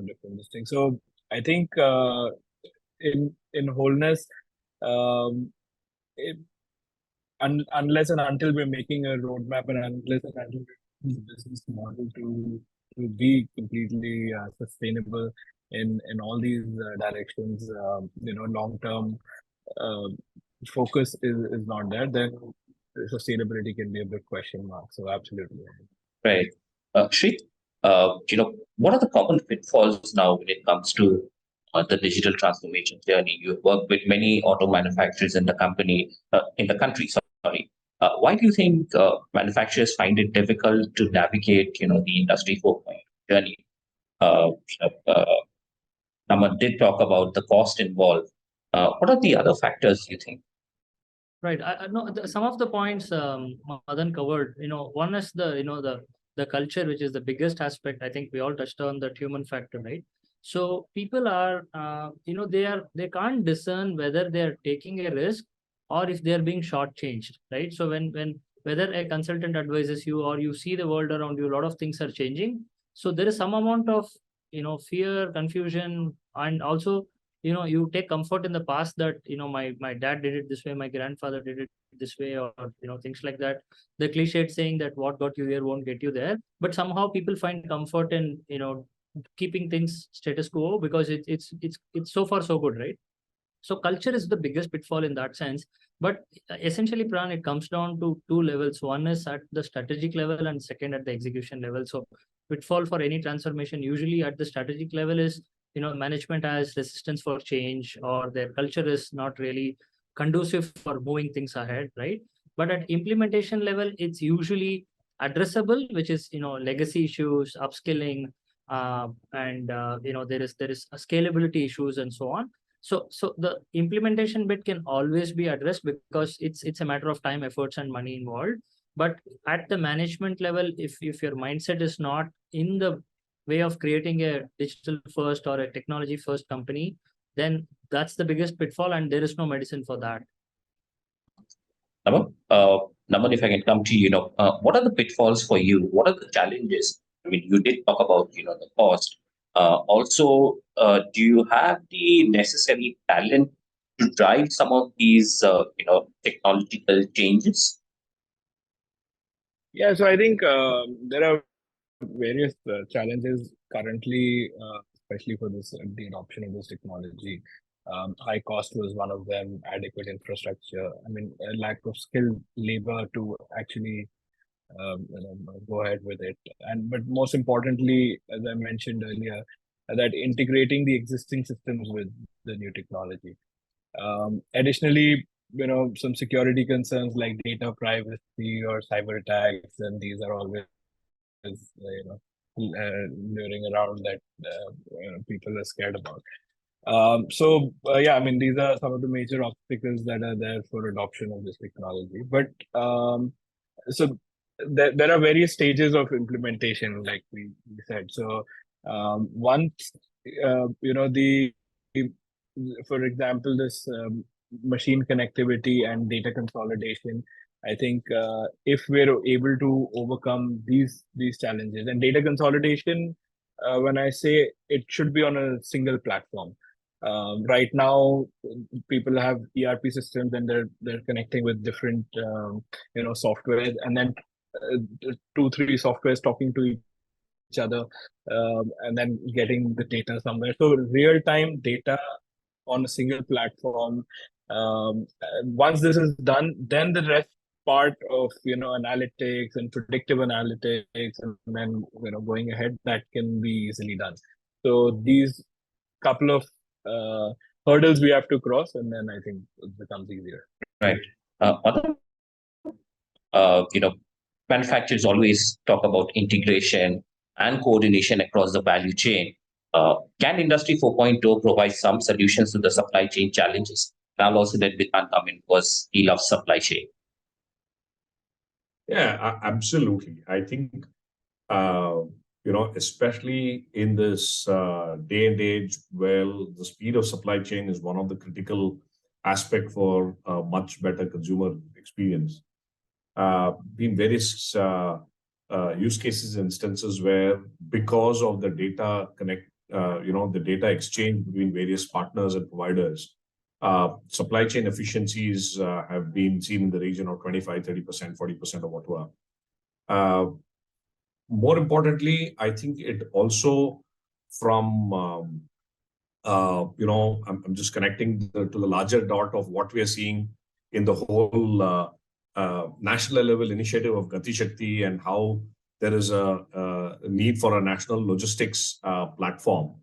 different things. So I think in wholeness, um, it, unless and until we're making a roadmap, and unless and until we're the business model to be completely sustainable in all these directions, long term focus is not there, then sustainability can be a big question mark. So absolutely. Right. Shri, what are the common pitfalls now when it comes to the digital transformation journey? You work with many auto manufacturers in the country. Sorry. Why do you think manufacturers find it difficult to navigate, the industry 4.0 journey? Uh, uh, Naman did talk about the cost involved. What are the other factors you think? Right. I know some of the points Madan covered. One is the culture, which is the biggest aspect. I think we all touched on that human factor, right? So people are, they can't discern whether they are taking a risk or if they are being shortchanged, right? So when whether a consultant advises you or you see the world around you, a lot of things are changing. So there is some amount of fear, confusion, and also you take comfort in the past that my dad did it this way, my grandfather did it this way, or things like that. The cliched saying that what got you here won't get you there, but somehow people find comfort in keeping things status quo because it's so far so good, right? So culture is the biggest pitfall in that sense. But essentially, Pran, it comes down to two levels. One is at the strategic level and second at the execution level. So pitfall for any transformation usually at the strategic level is, management has resistance for change, or their culture is not really conducive for moving things ahead, right? But at implementation level, it's usually addressable, which is, legacy issues, upskilling, and there is scalability issues and so on. So the implementation bit can always be addressed because it's a matter of time, efforts, and money involved. But at the management level, if your mindset is not in the way of creating a digital first or a technology first company, then that's the biggest pitfall, and there is no medicine for that. Naman, if I can come to you, what are the pitfalls for you? What are the challenges? I mean, you did talk about, the cost. Also, do you have the necessary talent to drive some of these, technological changes? Yeah, so I think there are various challenges currently, especially for the adoption of this technology. High cost was one of them, adequate infrastructure. A lack of skilled labor to actually go ahead with it. But most importantly, as I mentioned earlier, that integrating the existing systems with the new technology. Additionally, some security concerns like data privacy or cyber attacks, and these are always luring around that people are scared about. These are some of the major obstacles that are there for adoption of this technology. But so there are various stages of implementation, like we said. So once for example, this machine connectivity and data consolidation, I think if we're able to overcome these challenges, and data consolidation, when I say it should be on a single platform. Right now, people have ERP systems and they're connecting with different softwares, and then 2-3 softwares talking to each other, and then getting the data somewhere. So real time data on a single platform. Once this is done, then the rest part of analytics and predictive analytics, and then going ahead, that can be easily done. So these couple of hurdles we have to cross, and then I think it becomes easier. Right. Manufacturers always talk about integration and coordination across the value chain. Can Industry 4.0 provide some solutions to the supply chain challenges? I'll also let Bitan come in because he loves supply chain. Yeah, absolutely. I think, especially in this day and age, well, the speed of supply chain is one of the critical aspect for a much better consumer experience. Been various use cases, instances where because of the data the data exchange between various partners and providers, supply chain efficiencies have been seen in the region of 25, 30%, 40% or whatever. More importantly, I think it also from I'm just connecting to the larger dot of what we are seeing in the whole national level initiative of Gati Shakti and how there is a need for a national logistics platform.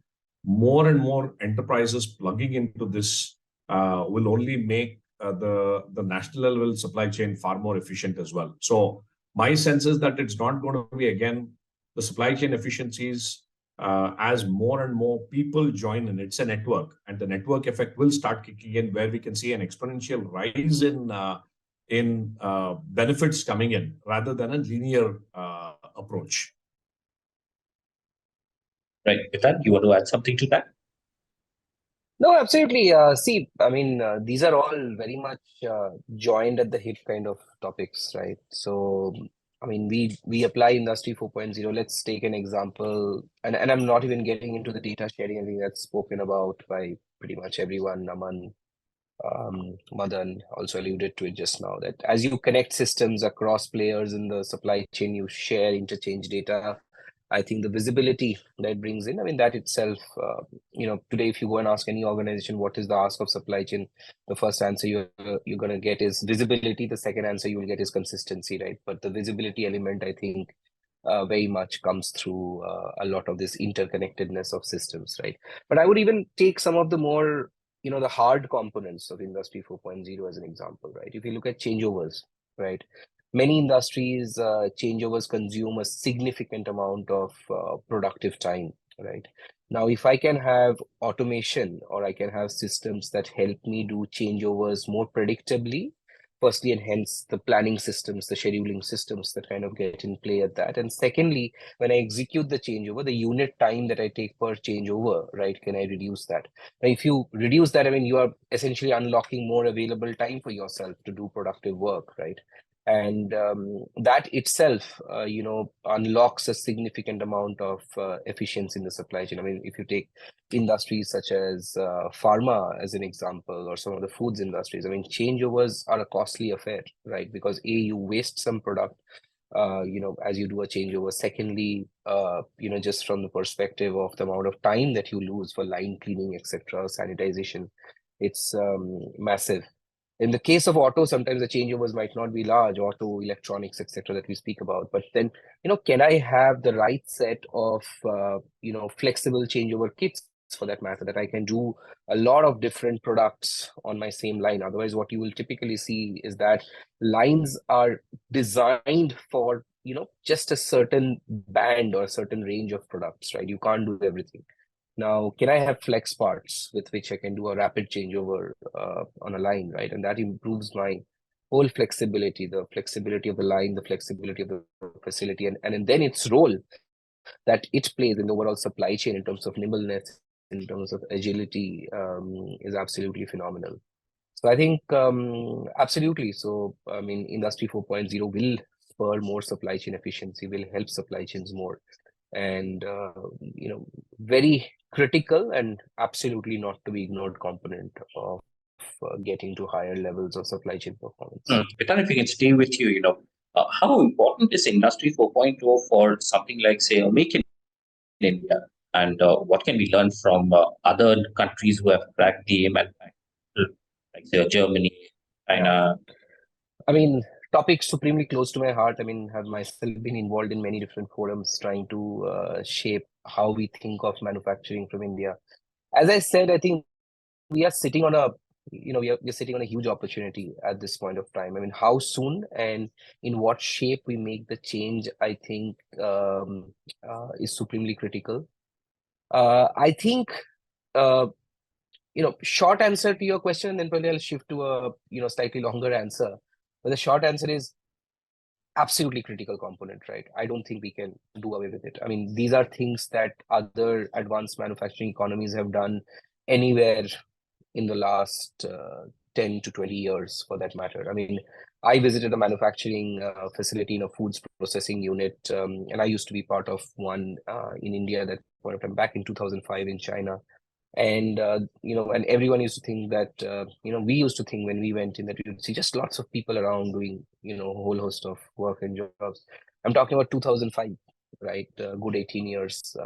More and more enterprises plugging into this will only make the national level supply chain far more efficient as well. So my sense is that it's not going to be, again, the supply chain efficiencies as more and more people join in. It's a network, and the network effect will start kicking in, where we can see an exponential rise in benefits coming in rather than a linear approach. Right, Bitan, you want to add something to that? No, absolutely. See, I mean, these are all very much joined at the hip kind of topics, right? So, I mean, we apply Industry 4.0. Let's take an example, and I'm not even getting into the data sharing. I think that's spoken about by pretty much everyone. Naman, Madan also alluded to it just now, that as you connect systems across players in the supply chain, you share, interchange data. I think the visibility that brings in, I mean, that itself, today, if you go and ask any organization, what is the ask of supply chain? The first answer you're going to get is visibility. The second answer you will get is consistency, right? But the visibility element, I think, very much comes through a lot of this interconnectedness of systems, right? But I would even take some of the more, the hard components of Industry 4.0 as an example, right? If you look at changeovers, right? Many industries, changeovers consume a significant amount of productive time, right? Now, if I can have automation or I can have systems that help me do changeovers more predictably, firstly, and hence the planning systems, the scheduling systems that kind of get in play at that. And secondly, when I execute the changeover, the unit time that I take per changeover, right? Can I reduce that? Now, if you reduce that, I mean, you are essentially unlocking more available time for yourself to do productive work, right? And that itself, unlocks a significant amount of efficiency in the supply chain. I mean, if you take industries such as pharma as an example, or some of the foods industries, I mean, changeovers are a costly affair, right? Because you waste some product, as you do a changeover. Secondly, just from the perspective of the amount of time that you lose for line cleaning, etc., sanitization, it's massive. In the case of auto, sometimes the changeovers might not be large, auto, electronics, etc., that we speak about. But then, can I have the right set of, flexible changeover kits for that matter, that I can do a lot of different products on my same line? Otherwise, what you will typically see is that lines are designed for, just a certain band or a certain range of products, right? You can't do everything. Now, can I have flex parts with which I can do a rapid changeover on a line, right? And that improves my whole flexibility, the flexibility of the line, the flexibility of the facility, and then its role that it plays in the overall supply chain in terms of nimbleness, in terms of agility, is absolutely phenomenal. So I think absolutely. So, I mean, Industry 4.0 will spur more supply chain efficiency, will help supply chains more. And, very critical and absolutely not to be ignored component of getting to higher levels of supply chain performance. Bitan, if we can stay with you, how important is Industry 4.0 for something like, say, a Make in India? And what can we learn from other countries who have cracked the aim, like, say, Germany, China? I mean, topic supremely close to my heart. I mean, have myself been involved in many different forums trying to shape how we think of manufacturing from India. As I said, I think we are sitting on we're sitting on a huge opportunity at this point of time. I mean, how soon and in what shape we make the change, I think, is supremely critical. I think short answer to your question, and then probably I'll shift to a slightly longer answer. But the short answer is absolutely critical component, right? I don't think we can do away with it. I mean, these are things that other advanced manufacturing economies have done anywhere in the last 10 to 20 years, for that matter. I mean, I visited a manufacturing facility in a foods processing unit, and I used to be part of one in India that point of time back in 2005 in China. And and everyone used to think that we used to think when we went in that we would see just lots of people around doing a whole host of work and jobs. I'm talking about 2005, right? Good 18 years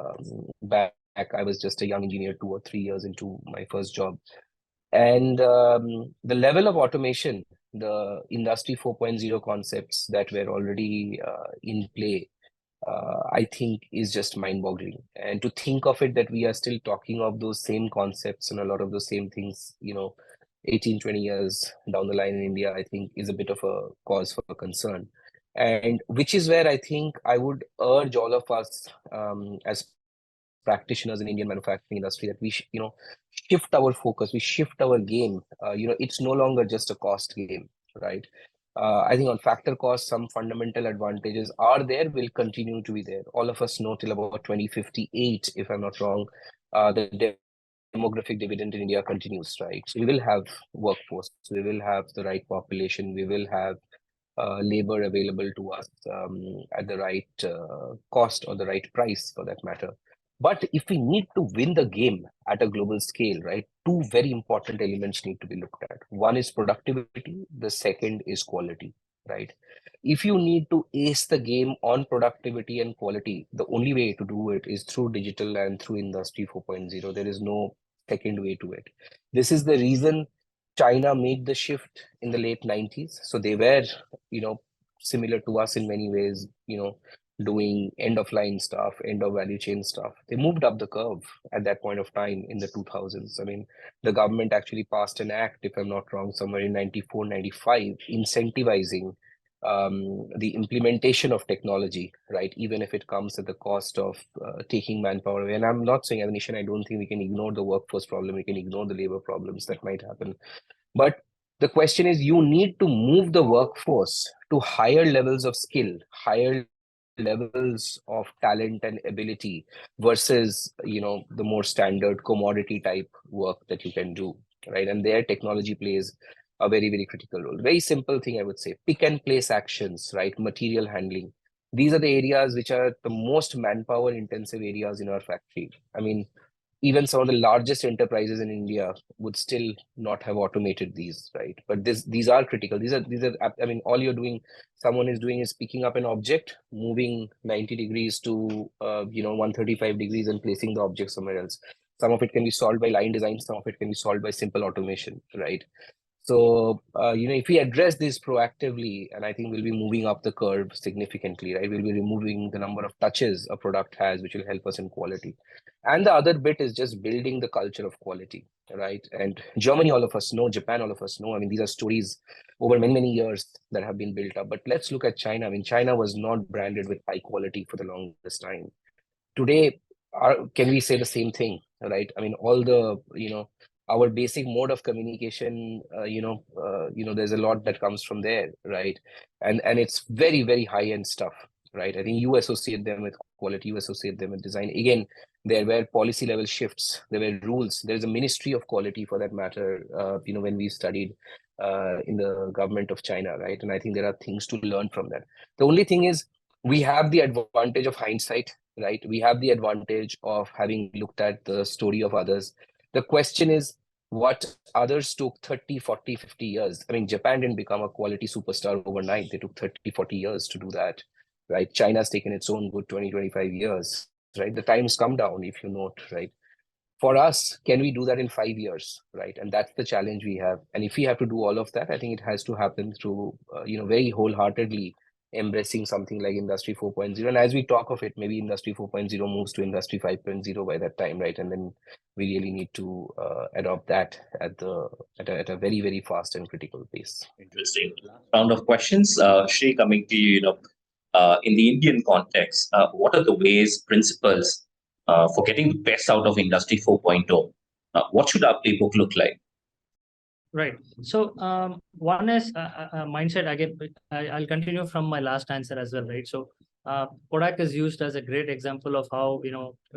back. I was just a young engineer, 2 or 3 years into my first job. And the level of automation, the industry 4.0 concepts that were already in play, I think is just mind-boggling. And to think of it that we are still talking of those same concepts and a lot of those same things, 18, 20 years down the line in India, I think is a bit of a cause for concern. And which is where I think I would urge all of us as practitioners in Indian manufacturing industry that we shift our focus, we shift our game. It's no longer just a cost game, right? I think on factor cost, some fundamental advantages are there, will continue to be there. All of us know till about 2058, if I'm not wrong, the demographic dividend in India continues, right? So we will have workforce, we will have the right population, we will have labor available to us at the right cost or the right price for that matter. But if we need to win the game at a global scale, right, two very important elements need to be looked at. One is productivity, the second is quality, right? If you need to ace the game on productivity and quality, the only way to do it is through digital and through Industry 4.0. There is no second way to it. This is the reason China made the shift in the late 90s. So they were, similar to us in many ways, doing end of line stuff, end of value chain stuff. They moved up the curve at that point of time in the 2000s. I mean, the government actually passed an act, if I'm not wrong, somewhere in 94, 95, incentivizing the implementation of technology, right? Even if it comes at the cost of taking manpower away. And I'm not saying as a nation, I don't think we can ignore the workforce problem. We can ignore the labor problems that might happen. But the question is, you need to move the workforce to higher levels of skill, higher levels of talent and ability versus the more standard commodity type work that you can do, right? And there technology plays a very, very critical role. Very simple thing, I would say: pick and place actions, right? Material handling. These are the areas which are the most manpower intensive areas in our factory. I mean, even some of the largest enterprises in India would still not have automated these, right? But these are critical. These are, I mean, all someone is doing is picking up an object, moving 90 degrees to 135 degrees and placing the object somewhere else. Some of it can be solved by line design, some of it can be solved by simple automation, right? So, if we address this proactively, and I think we'll be moving up the curve significantly, right? We'll be removing the number of touches a product has, which will help us in quality. And the other bit is just building the culture of quality, right? And Germany, all of us know, Japan, all of us know. I mean, these are stories over many, many years that have been built up. But let's look at China. I mean, China was not branded with high quality for the longest time. Today, can we say the same thing, right? I mean, all the, our basic mode of communication, there's a lot that comes from there, right? And it's very, very high-end stuff, right? I think you associate them with quality, you associate them with design. Again, there were policy level shifts, there were rules. There's a ministry of quality for that matter, when we studied in the government of China, right? And I think there are things to learn from that. The only thing is, we have the advantage of hindsight, right? We have the advantage of having looked at the story of others. The question is, what others took 30, 40, 50 years. I mean, Japan didn't become a quality superstar overnight. They took 30, 40 years to do that, right? China's taken its own good 20, 25 years, right? The time's come down, if you note, right? For us, can we do that in 5 years, right? And that's the challenge we have. And if we have to do all of that, I think it has to happen through, very wholeheartedly embracing something like Industry 4.0. And as we talk of it, maybe Industry 4.0 moves to Industry 5.0 by that time, right? And then we really need to adopt that at a very, very fast and critical pace. Interesting. Last round of questions. Shri, coming to you, in the Indian context, what are the ways, principles for getting the best out of Industry 4.0? What should our playbook look like? Right. So one is mindset. Again, I'll continue from my last answer as well, right? So Kodak is used as a great example of how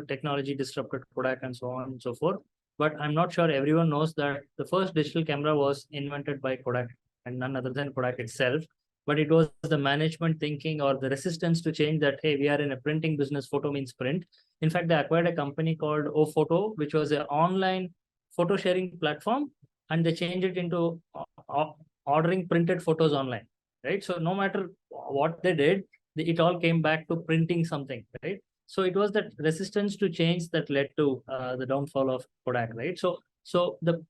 technology disrupted Kodak and so on and so forth. But I'm not sure everyone knows that the first digital camera was invented by Kodak and none other than Kodak itself. But it was the management thinking or the resistance to change that, hey, we are in a printing business. Photo means print. In fact, they acquired a company called OPhoto, which was an online photo sharing platform, and they change it into ordering printed photos online, right? So no matter what they did, it all came back to printing something, right? So it was that resistance to change that led to the downfall of Kodak, right? So the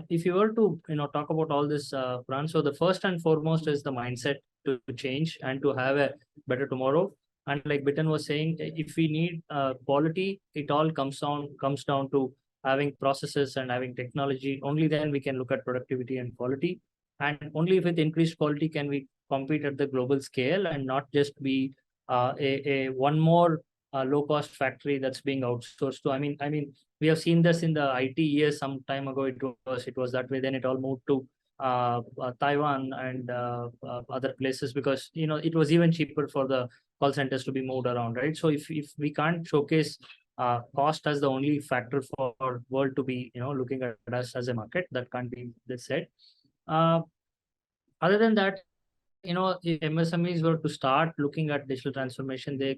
if you were to talk about all this, Pran, so the first and foremost is the mindset to change and to have a better tomorrow. And like Bitan was saying, if we need quality, it all comes down to having processes and having technology. Only then we can look at productivity and quality. And only with increased quality can we compete at the global scale and not just be a one more low cost factory that's being outsourced to. I mean, we have seen this in the IT years some time ago. It was that way. Then it all moved to Taiwan and other places because it was even cheaper for the call centers to be moved around, right? So if we can't showcase cost as the only factor for world to be looking at us as a market, that can't be said. Other than that, if MSMEs were to start looking at digital transformation, they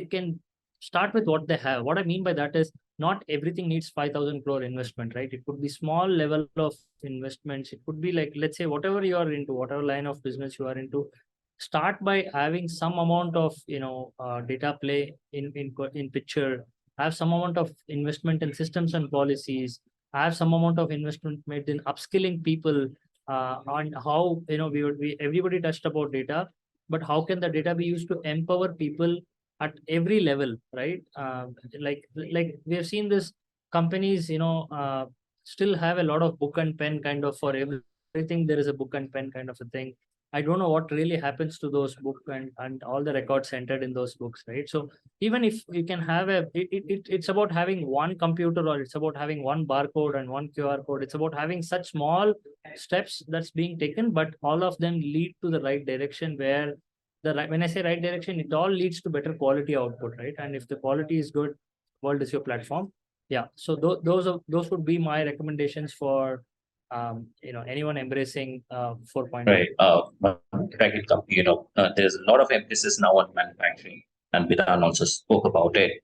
can start with what they have. What I mean by that is not everything needs 5,000 crore investment, right? It could be small level of investments. It could be like, let's say, whatever you are into, whatever line of business you are into, start by having some amount of data play in picture, have some amount of investment in systems and policies, have some amount of investment made in upskilling people on how everybody touched about data, but how can the data be used to empower people at every level, right? Like we have seen this companies still have a lot of book and pen kind of for everything. There is a book and pen kind of a thing. I don't know what really happens to those books and all the records entered in those books, right? So even if you can have it's about having one computer, or it's about having one barcode and one QR code. It's about having such small steps that's being taken, but all of them lead to the right direction where when I say right direction, it all leads to better quality output, right? And if the quality is good, world is your platform. Yeah. So those would be my recommendations for anyone embracing 4.0. Right. There's a lot of emphasis now on manufacturing, and Bitan also spoke about it.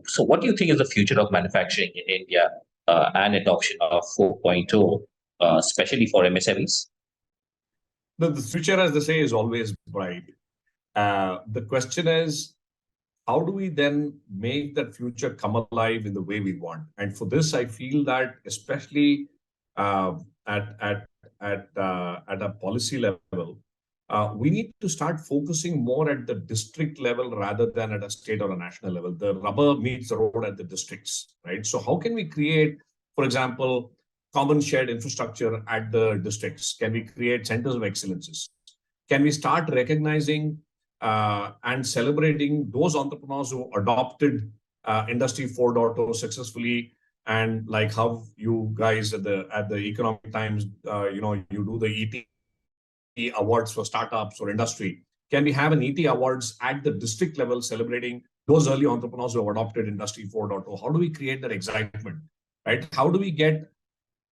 So what do you think is the future of manufacturing in India and adoption of 4.0, especially for MSMEs? The future, as they say, is always bright. The question is, how do we then make that future come alive in the way we want? And for this, I feel that especially at a policy level, we need to start focusing more at the district level rather than at a state or a national level. The rubber meets the road at the districts, right? So how can we create, for example, common shared infrastructure at the districts? Can we create centers of excellences? Can we start recognizing and celebrating those entrepreneurs who adopted Industry 4.0 successfully? And like how you guys at the Economic Times, you do the ET awards for startups or industry. Can we have an ET awards at the district level celebrating those early entrepreneurs who have adopted Industry 4.0? How do we create that excitement, right? How do we get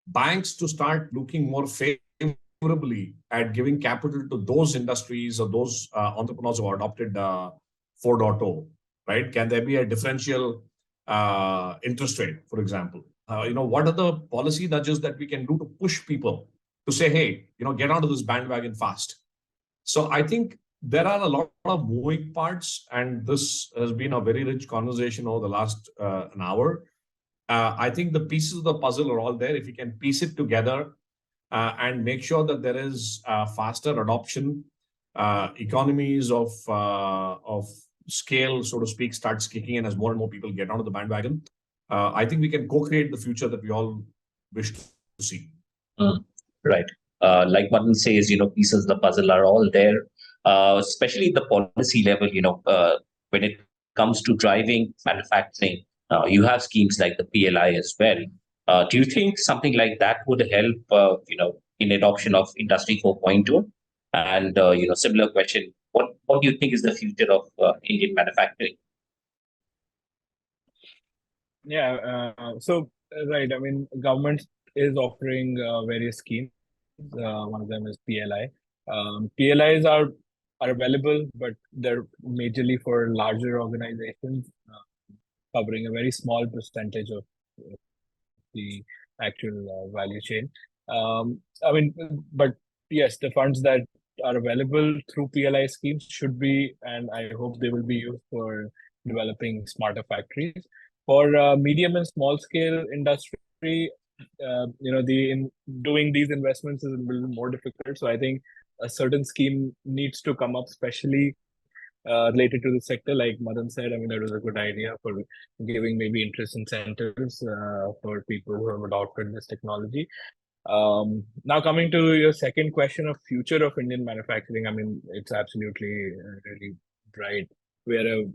banks to start looking more favorably at giving capital to those industries or those entrepreneurs who have adopted 4.0, right? Can there be a differential interest rate, for example? What are the policy nudges that we can do to push people to say, hey, get onto this bandwagon fast? So I think there are a lot of moving parts, and this has been a very rich conversation over the last an hour. I think the pieces of the puzzle are all there. If you can piece it together and make sure that there is faster adoption, economies of scale, so to speak, starts kicking in as more and more people get onto the bandwagon, I think we can co-create the future that we all wish to see. Right. Like Madan says, pieces of the puzzle are all there, especially the policy level, when it comes to driving manufacturing. You have schemes like the PLI as well. Do you think something like that would help, in adoption of Industry 4.0? And similar question: what do you think is the future of Indian manufacturing? Yeah, right. I mean, government is offering various schemes. One of them is PLI. PLIs are available, but they're majorly for larger organizations, covering a very small percentage of the actual value chain. I mean, but yes, the funds that are available through PLI schemes should be, and I hope they will be used for developing smarter factories. For medium and small scale industry, doing these investments is a little more difficult. So I think a certain scheme needs to come up, especially related to the sector. Like Madan said, I mean, that was a good idea for giving maybe interest incentives for people who have adopted this technology. Now coming to your second question of future of Indian manufacturing, I mean, it's absolutely really bright. We're a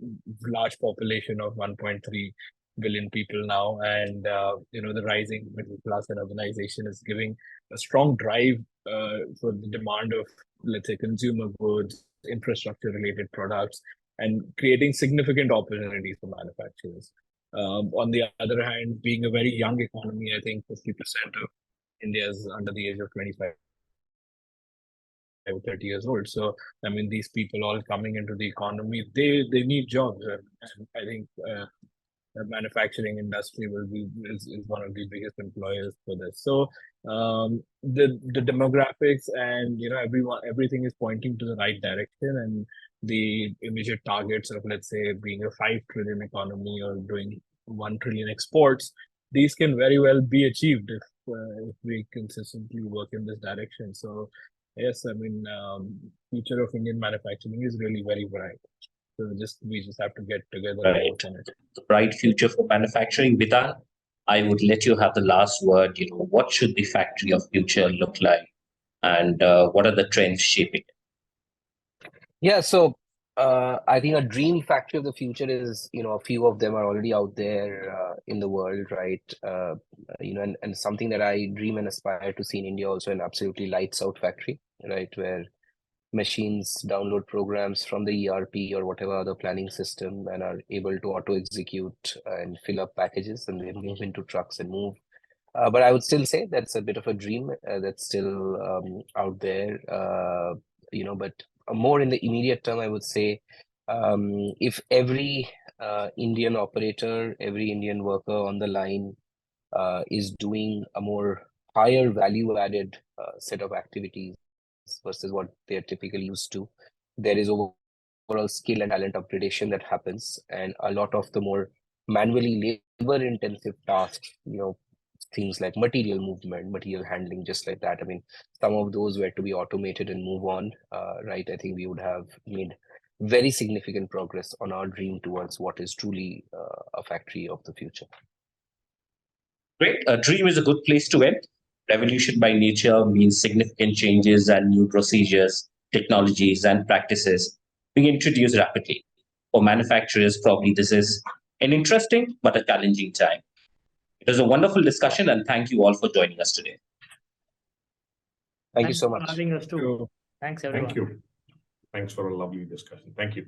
large population of 1.3 billion people now, and the rising middle class and urbanization is giving a strong drive for the demand of, let's say, consumer goods, infrastructure related products, and creating significant opportunities for manufacturers. On the other hand, being a very young economy, I think 50% of India is under the age of 25 or 30 years old. So, I mean, these people all coming into the economy, they need jobs. And I think the manufacturing industry is one of the biggest employers for this. So the demographics and everything is pointing to the right direction, and the immediate targets of, let's say, being a 5 trillion economy or doing 1 trillion exports, these can very well be achieved if we consistently work in this direction. So yes, I mean, future of Indian manufacturing is really very bright. So we just have to get together and work on it. The bright future for manufacturing. Bitan, I would let you have the last word. What should the factory of future look like, and what are the trends shaping it? Yeah, so I think a dream factory of the future is, a few of them are already out there in the world, right? And something that I dream and aspire to see in India also, an absolutely lights out factory, right? Where machines download programs from the ERP or whatever other planning system and are able to auto execute and fill up packages and then move into trucks and move. But I would still say that's a bit of a dream that's still out there, but more in the immediate term, I would say if every Indian operator, every Indian worker on the line is doing a more higher value added set of activities versus what they're typically used to, there is overall skill and talent upgradation that happens, and a lot of the more manually labor intensive tasks, things like material movement, material handling, just like that. I mean, some of those were to be automated and move on, right? I think we would have made very significant progress on our dream towards what is truly a factory of the future. Great. A dream is a good place to end. Revolution by nature means significant changes and new procedures, technologies, and practices being introduced rapidly. For manufacturers, probably this is an interesting but a challenging time. It was a wonderful discussion, and thank you all for joining us today. Thank you so much. Thanks for having us too. Thanks, everyone. Thank you. Thanks for a lovely discussion. Thank you.